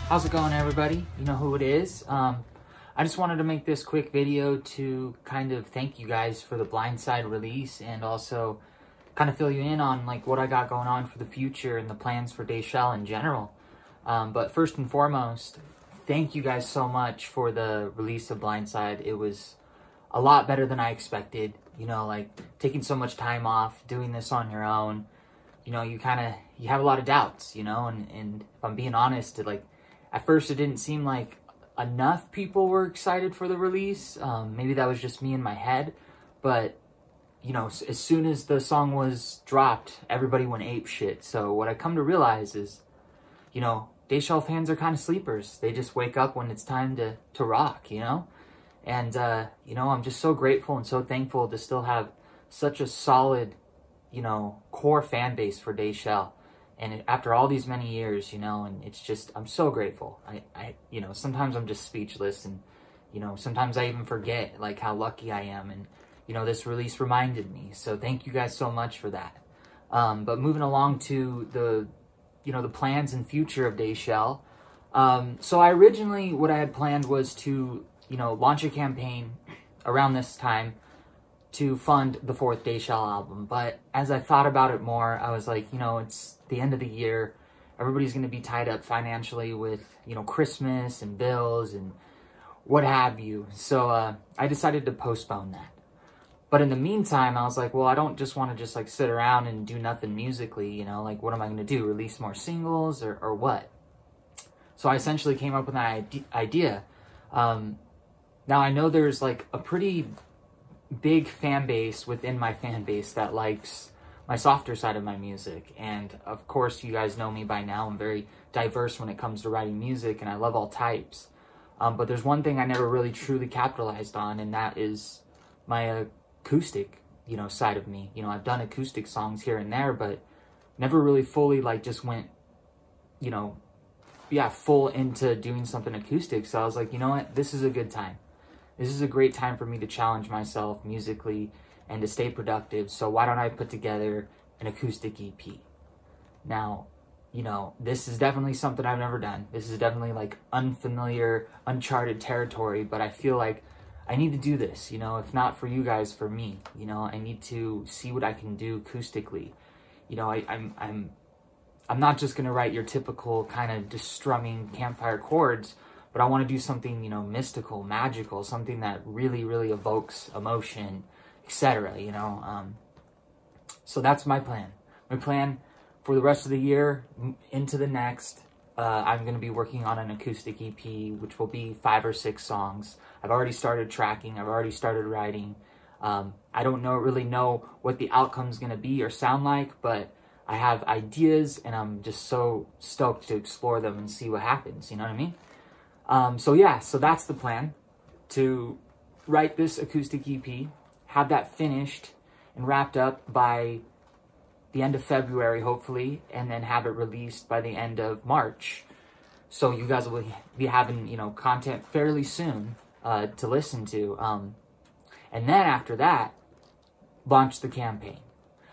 How's it going, everybody? You know who it is. I just wanted to make this quick video to kind of thank you guys for the Blindside release and also kind of fill you in on like what I got going on for the future and the plans for Dayshell in general. But first and foremost, thank you guys so much for the release of Blindside. It was a lot better than I expected. You know, like taking so much time off, doing this on your own. You know, you have a lot of doubts, you know, and if I'm being honest, at first it didn't seem like enough people were excited for the release. Maybe that was just me in my head, but you know, as soon as the song was dropped, everybody went ape shit. So what I come to realize is, you know, Dayshell fans are kind of sleepers. They just wake up when it's time to rock, you know? And, you know, I'm just so grateful and so thankful to still have such a solid, you know, core fan base for Dayshell. And after all these many years, you know, and it's just, I'm so grateful. You know, sometimes I'm just speechless and, you know, sometimes I even forget, like, how lucky I am. And, you know, this release reminded me. So thank you guys so much for that. But moving along to the, you know, the plans and future of Dayshell. So I originally, what I had planned was to, you know, launch a campaign around this time to fund the 4th Dayshell album. But as I thought about it more, I was like, you know, it's the end of the year. Everybody's going to be tied up financially with, you know, Christmas and bills and what have you. So I decided to postpone that. But in the meantime, I was like, well, I don't just want to just like sit around and do nothing musically, you know, like what am I going to do? Release more singles or what? So I essentially came up with an idea. Now I know there's like a pretty big fan base within my fan base that likes my softer side of my music. And of course, you guys know me by now. I'm very diverse when it comes to writing music and I love all types. But there's one thing I never really truly capitalized on, and that is my acoustic, you know, side of me. You know, I've done acoustic songs here and there, but never really fully like just went, you know, yeah, full into doing something acoustic. So I was like, you know what, this is a good time. This is a great time for me to challenge myself musically and to stay productive. So why don't I put together an acoustic EP? Now, you know, this is definitely something I've never done. This is definitely like unfamiliar, uncharted territory, but I feel like I need to do this, you know, if not for you guys, for me. You know, I need to see what I can do acoustically. You know, I'm not just gonna write your typical kind of just strumming campfire chords, but I want to do something, you know, mystical, magical, something that really, really evokes emotion, etc., you know. So that's my plan. My plan for the rest of the year into the next, I'm going to be working on an acoustic EP, which will be 5 or 6 songs. I've already started tracking. I've already started writing. I don't really know what the outcome's going to be or sound like, but I have ideas, and I'm just so stoked to explore them and see what happens. You know what I mean? So yeah, so that's the plan, to write this acoustic EP, have that finished and wrapped up by the end of February, hopefully, and then have it released by the end of March. So you guys will be having, you know, content fairly soon to listen to. And then after that, launch the campaign.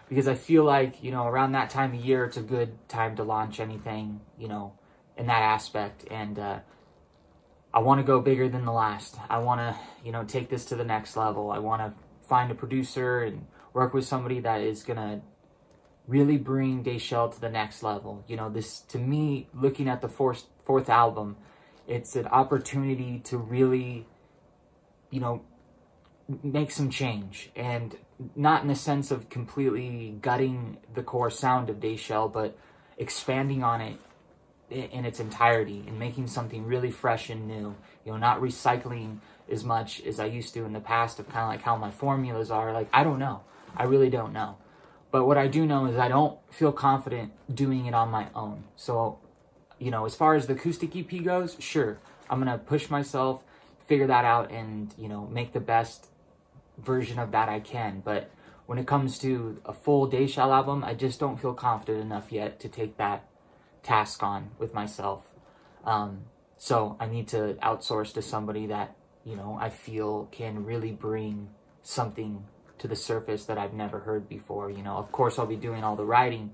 Because I feel like, you know, around that time of year, it's a good time to launch anything, you know, in that aspect. And I want to go bigger than the last. I want to, you know, take this to the next level. I want to find a producer and work with somebody that is going to really bring Dayshell to the next level. You know, this, to me, looking at the fourth album, it's an opportunity to really, you know, make some change. And not in the sense of completely gutting the core sound of Dayshell, but expanding on it in its entirety and making something really fresh and new. You know, not recycling as much as I used to in the past of kind of like how my formulas are. Like, I don't know. I really don't know. But what I do know is I don't feel confident doing it on my own. So, you know, as far as the acoustic EP goes, sure, I'm going to push myself, figure that out, and, you know, make the best version of that I can. But when it comes to a full Dayshell album, I just don't feel confident enough yet to take that task on with myself. So I need to outsource to somebody that, you know, I feel can really bring something to the surface that I've never heard before. You know, of course I'll be doing all the writing,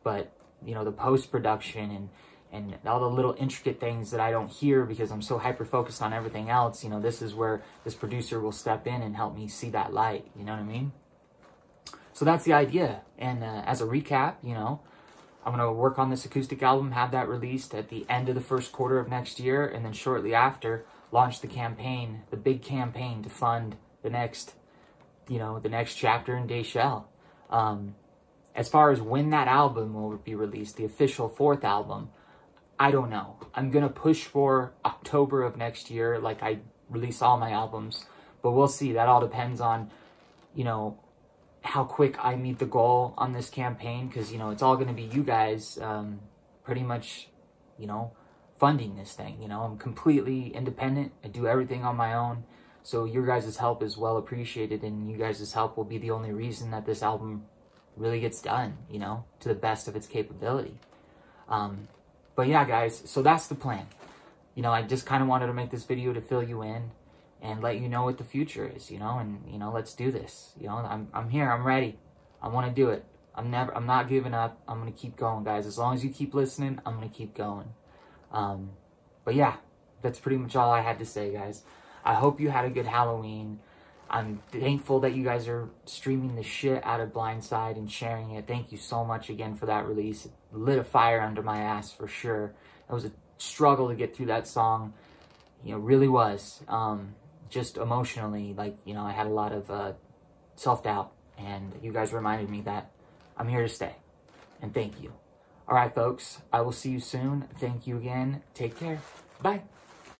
but, you know, the post-production and all the little intricate things that I don't hear because I'm so hyper-focused on everything else, you know, this is where this producer will step in and help me see that light, you know what I mean? So that's the idea. And as a recap, you know, I'm going to work on this acoustic album, have that released at the end of the first quarter of next year, and then shortly after, launch the campaign, the big campaign to fund the next, you know, the next chapter in Dayshell. As far as when that album will be released, the official 4th album, I don't know. I'm going to push for October of next year, like I release all my albums. But we'll see. That all depends on, you know, how quick I meet the goal on this campaign. Because, you know, it's all going to be you guys pretty much, you know, funding this thing. You know, I'm completely independent. I do everything on my own. So your guys' help is well appreciated. And you guys' help will be the only reason that this album really gets done, you know, to the best of its capability. But yeah, guys, so that's the plan. You know, I just kind of wanted to make this video to fill you in and let you know what the future is, you know, and, you know, let's do this. You know, I'm here, I'm ready. I want to do it. I'm not giving up. I'm going to keep going, guys. As long as you keep listening, I'm going to keep going. But yeah, that's pretty much all I had to say, guys. I hope you had a good Halloween. I'm thankful that you guys are streaming the shit out of Blindside and sharing it. Thank you so much again for that release. It lit a fire under my ass for sure. It was a struggle to get through that song. You know, really was. Just emotionally, like, you know, I had a lot of self-doubt. And you guys reminded me that I'm here to stay. And thank you. All right, folks. I will see you soon. Thank you again. Take care. Bye.